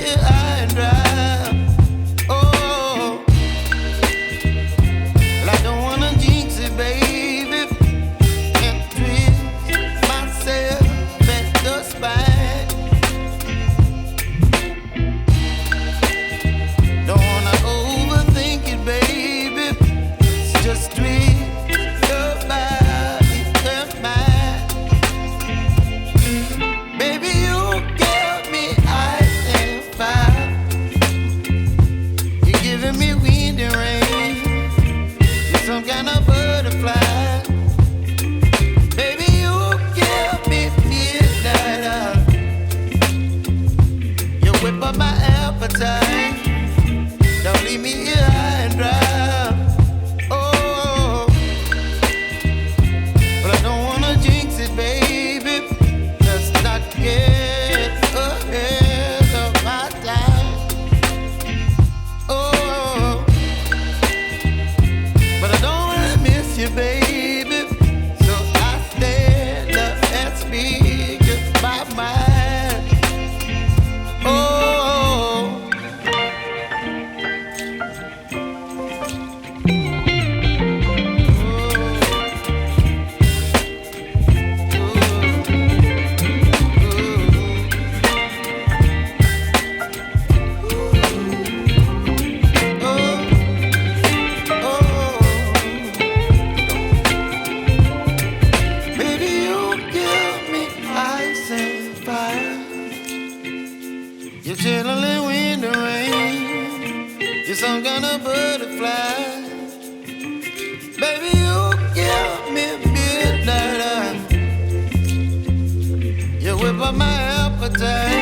here high and dry. Oh, well, I don't wanna jinx it, baby, and twist myself at the spine. Don't wanna overthink it, baby. It's just twist your body and mine. Baby, you give me ice and fire. You're giving me wind and rain. You're some kind of butterfly. Baby, you give me midnight. You whip up my appetite. Don't leave me here high and dry. Oh, but I don't wanna jinx it, baby. Let's not get ahead of my time. Oh, but I don't wanna miss you, baby. So I stand up and speak my mind. Oh. Baby, you give me ice and fire. You're chilling wind and rain. You're some kind of butterfly. Baby, you give me midnight. You whip up my appetite.